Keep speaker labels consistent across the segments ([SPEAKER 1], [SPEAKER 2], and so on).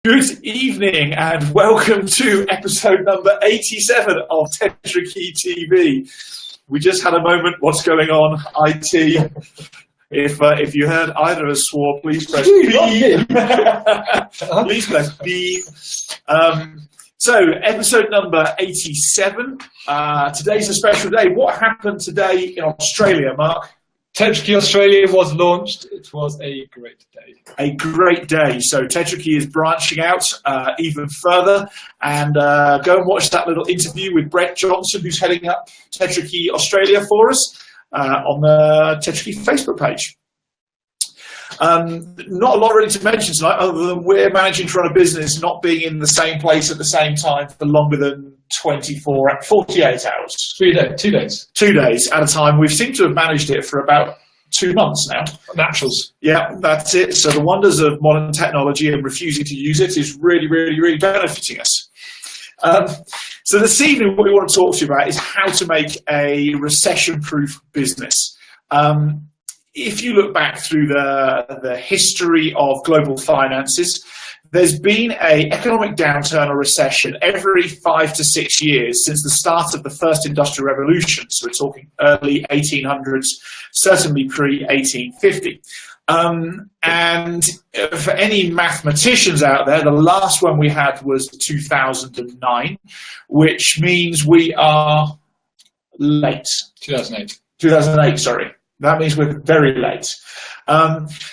[SPEAKER 1] Good evening and welcome to episode number 87 of Tetrakey TV. We just had a moment. What's going on? IT. If you heard either of us swore, please press B. Please press B. So, episode number 87. Today's a special day. What happened today in Australia, Mark?
[SPEAKER 2] Tetrakey Australia was launched. It was a great day.
[SPEAKER 1] A great day. So Tetrakey is branching out even further, and go and watch that little interview with Brett Johnson, who's heading up Tetrakey Australia for us on the Tetrakey Facebook page. Not a lot really to mention tonight, other than we're managing to run a business not being in the same place at the same time for longer than 48 hours.
[SPEAKER 2] 2 days.
[SPEAKER 1] 2 days at a time. We've seemed to have managed it for about 2 months now.
[SPEAKER 2] Naturals.
[SPEAKER 1] Yeah, that's it. So the wonders of modern technology and refusing to use it is really, really, really benefiting us. So this evening, what we want to talk to you about is how to make a recession-proof business. If you look back through the history of global finances, there's been an economic downturn or recession every 5 to 6 years since the start of the first industrial revolution. So we're talking early 1800s, certainly pre-1850. And for any mathematicians out there, the last one we had was 2009, which means we are late. 2008, sorry. That means we're very late.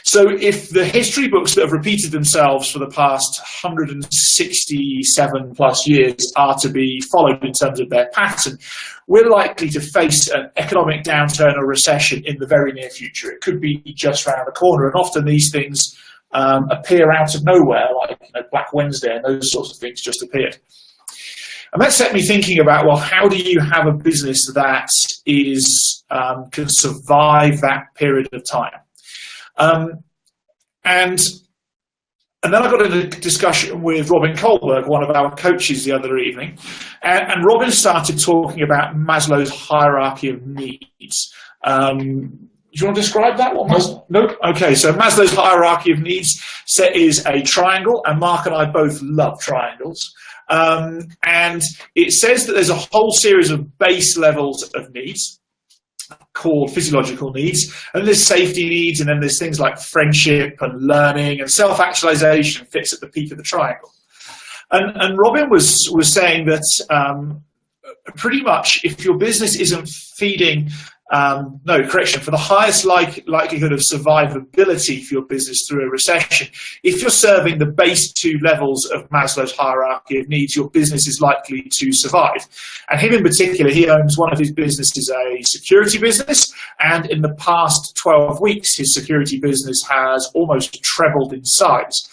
[SPEAKER 1] So if the history books that have repeated themselves for the past 167 plus years are to be followed in terms of their pattern, we're likely to face an economic downturn or recession in the very near future. It could be just around the corner, and often these things appear out of nowhere, like Black Wednesday and those sorts of things just appeared. And that set me thinking about, well, how do you have a business that can survive that period of time? And then I got in a discussion with Robin Kohlberg, one of our coaches, the other evening, and Robin started talking about Maslow's hierarchy of needs. Do you want to describe that one? No? Okay, so Maslow's hierarchy of needs is a triangle, and Mark and I both love triangles. And it says that there's a whole series of base levels of needs called physiological needs, and there's safety needs, and then there's things like friendship and learning and self-actualization fits at the peak of the triangle. And Robin was saying that pretty much if your business isn't feeding for the highest likelihood of survivability for your business through a recession, if you're serving the base 2 levels of Maslow's hierarchy of needs, your business is likely to survive. And him in particular, he owns one of his businesses, a security business, and in the past 12 weeks, his security business has almost trebled in size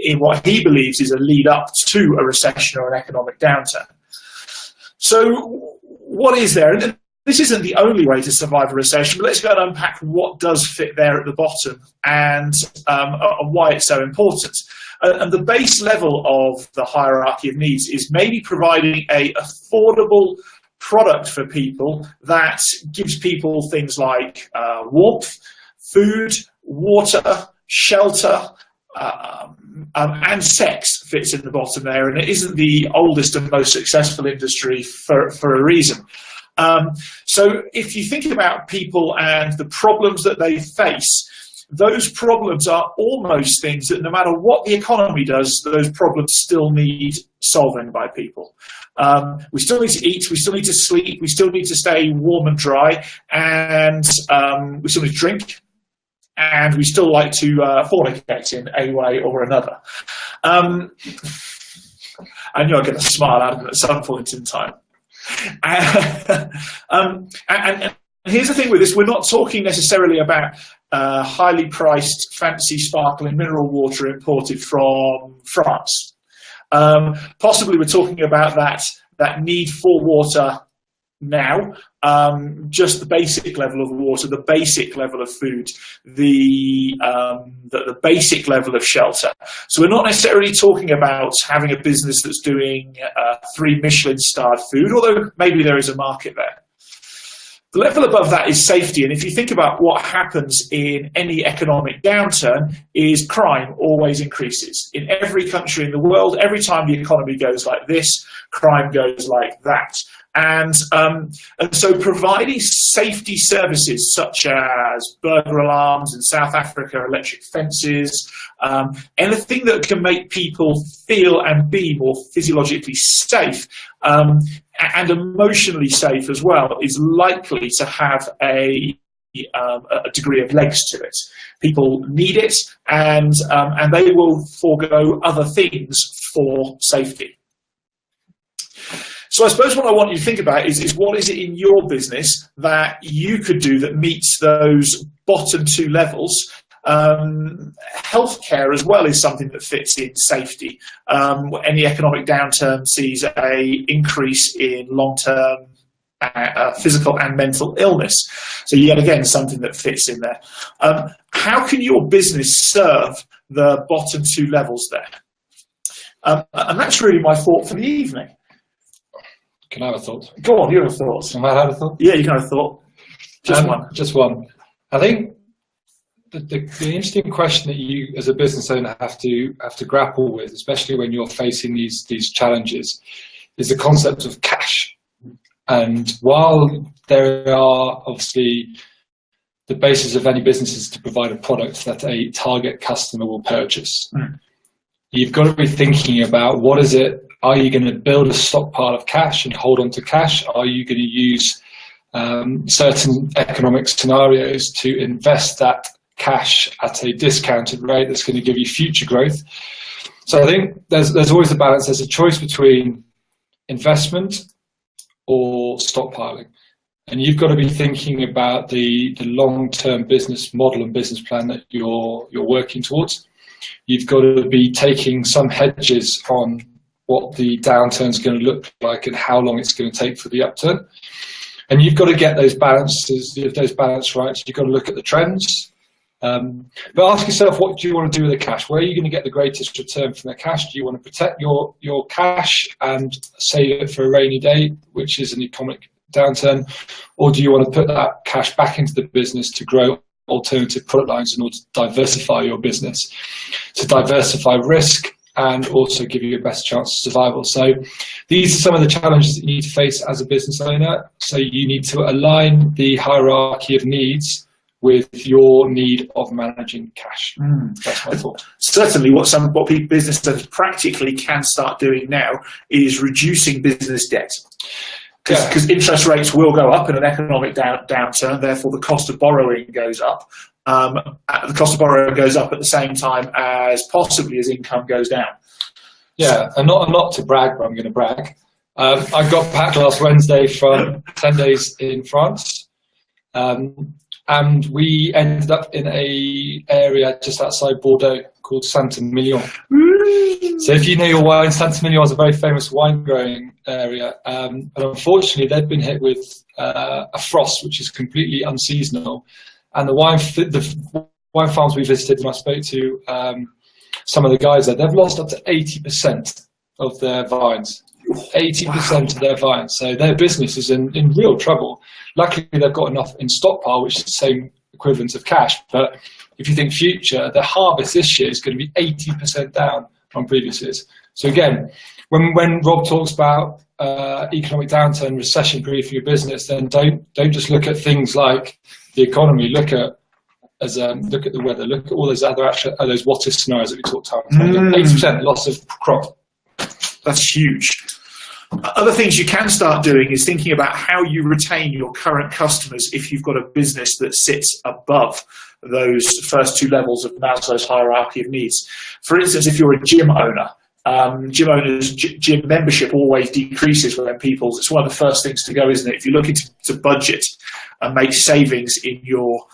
[SPEAKER 1] in what he believes is a lead up to a recession or an economic downturn. So what is there? And this isn't the only way to survive a recession, but let's go and unpack what does fit there at the bottom and why it's so important. And the base level of the hierarchy of needs is maybe providing an affordable product for people that gives people things like warmth, food, water, shelter, and sex fits in the bottom there. And it isn't the oldest and most successful industry for a reason. So if you think about people and the problems that they face, those problems are almost things that no matter what the economy does, those problems still need solving by people. We still need to eat, we still need to sleep, we still need to stay warm and dry, and we still need to drink, and we still like to fornicate in a way or another. And you're going to smile at it at some point in time. And here's the thing with this, we're not talking necessarily about highly priced, fancy, sparkling mineral water imported from France. Possibly we're talking about that need for water now, just the basic level of water, the basic level of food, the basic level of shelter. So we're not necessarily talking about having a business that's doing 3 Michelin-starred food, although maybe there is a market there. The level above that is safety, and if you think about what happens in any economic downturn, is crime always increases. In every country in the world, every time the economy goes like this, crime goes like that. And so providing safety services such as burglar alarms in South Africa, electric fences, anything that can make people feel and be more physiologically safe, and emotionally safe as well, is likely to have a degree of legs to it. People need it, and they will forego other things for safety. So I suppose what I want you to think about is what is it in your business that you could do that meets those bottom two levels. Healthcare as well is something that fits in safety. Any economic downturn sees an increase in long-term physical and mental illness. So yet again, something that fits in there. How can your business serve the bottom two levels there? And that's really my thought for the evening.
[SPEAKER 2] Can I have a thought?
[SPEAKER 1] Go on, you have a thought.
[SPEAKER 2] Am I have a thought?
[SPEAKER 1] Yeah, you can have a thought. Just one.
[SPEAKER 2] Just one. I think the interesting question that you, as a business owner, have to grapple with, especially when you're facing these challenges, is the concept of cash. And while there are obviously the basis of any business is to provide a product that a target customer will purchase, you've got to be thinking about what is it. Are you going to build a stockpile of cash and hold on to cash? Are you going to use certain economic scenarios to invest that cash at a discounted rate that's going to give you future growth? So I think there's always a balance. There's a choice between investment or stockpiling. And you've got to be thinking about the long-term business model and business plan that you're working towards. You've got to be taking some hedges on what the downturn is going to look like and how long it's going to take for the upturn. And you've got to get those balances, those balance right. So you've got to look at the trends. But ask yourself, what do you want to do with the cash? Where are you going to get the greatest return from the cash? Do you want to protect your cash and save it for a rainy day, which is an economic downturn? Or do you want to put that cash back into the business to grow alternative product lines in order to diversify your business, to diversify risk, and also give you a best chance of survival? So these are some of the challenges that you need to face as a business owner. So you need to align the hierarchy of needs with your need of managing cash. That's my thought.
[SPEAKER 1] Certainly what business owners practically can start doing now is reducing business debt. Because interest rates will go up in an economic downturn, therefore the cost of borrowing goes up. The cost of borrowing goes up at the same time as possibly as income goes down.
[SPEAKER 2] Yeah, and not to brag, but I'm going to brag. I got back last Wednesday from 10 days in France, and we ended up in a area just outside Bordeaux called Saint-Emilion. So if you know your wine, Saint-Emilion is a very famous wine growing area, and unfortunately they've been hit with a frost which is completely unseasonal. And the wine farms we visited, and I spoke to some of the guys there, they've lost up to 80% of their vines. 80% of their vines. So their business is in real trouble. Luckily, they've got enough in stockpile, which is the same equivalent of cash. But if you think future, the harvest this year is going to be 80% down on previous years. So again, when Rob talks about economic downturn, recession-proof for your business, then don't just look at things like the economy. Look at the weather. Look at all those other those what-if scenarios that we talked about. 80% loss of crop.
[SPEAKER 1] That's huge. Other things you can start doing is thinking about how you retain your current customers if you've got a business that sits above those first two levels of Maslow's hierarchy of needs. For instance, if you're a gym owner, gym membership always decreases when it's one of the first things to go, isn't it? If you're looking to budget and make savings in your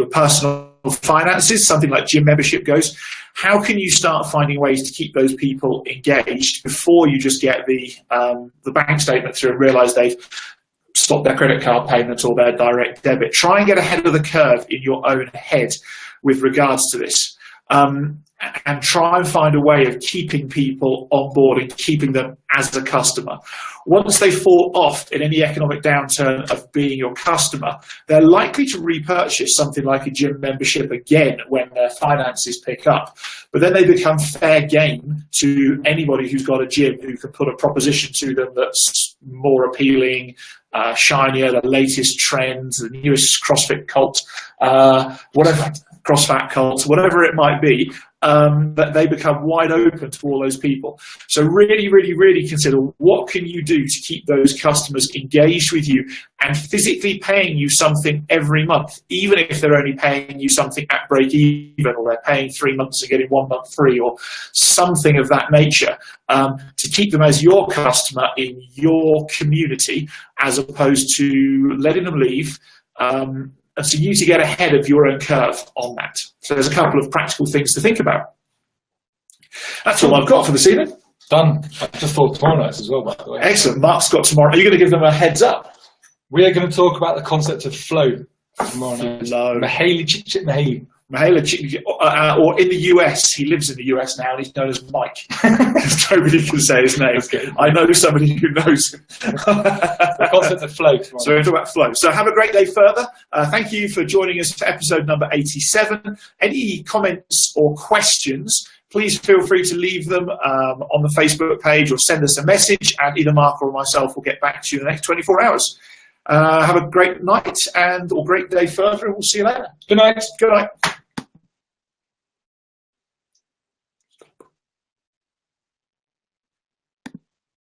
[SPEAKER 1] personal finances, something like gym membership goes. How can you start finding ways to keep those people engaged before you just get the bank statement through and realise they've stopped their credit card payments or their direct debit? Try and get ahead of the curve in your own head with regards to this. and try and find a way of keeping people on board and keeping them as a customer. Once they fall off in any economic downturn of being your customer, they're likely to repurchase something like a gym membership again when their finances pick up. But then they become fair game to anybody who's got a gym who can put a proposition to them that's more appealing, shinier, the latest trends, the newest CrossFit cult, whatever, CrossFit cult, whatever it might be, that they become wide open to all those people. So really, really, really consider what can you do to keep those customers engaged with you and physically paying you something every month, even if they're only paying you something at break even, or they're paying 3 months and getting 1 month free, or something of that nature, to keep them as your customer in your community, as opposed to letting them leave. And so you need to get ahead of your own curve on that. So there's a couple of practical things to think about. That's all I've got for this evening.
[SPEAKER 2] Done. I just thought tomorrow night as well, by the way.
[SPEAKER 1] Excellent. Mark's got tomorrow. Are you going to give them a heads up?
[SPEAKER 2] We are going to talk about the concept of flow tomorrow night.
[SPEAKER 1] Mihaly, or in the US, he lives in the US now, and he's known as Mike, because nobody can say his name. I know somebody who knows him.
[SPEAKER 2] The concept of flow.
[SPEAKER 1] So we're talking about flow. So have a great day further. Thank you for joining us for episode number 87. Any comments or questions, please feel free to leave them on the Facebook page, or send us a message, and either Mark or myself will get back to you in the next 24 hours. Have a great night or great day further, and we'll see you later.
[SPEAKER 2] Good night.
[SPEAKER 1] Good night.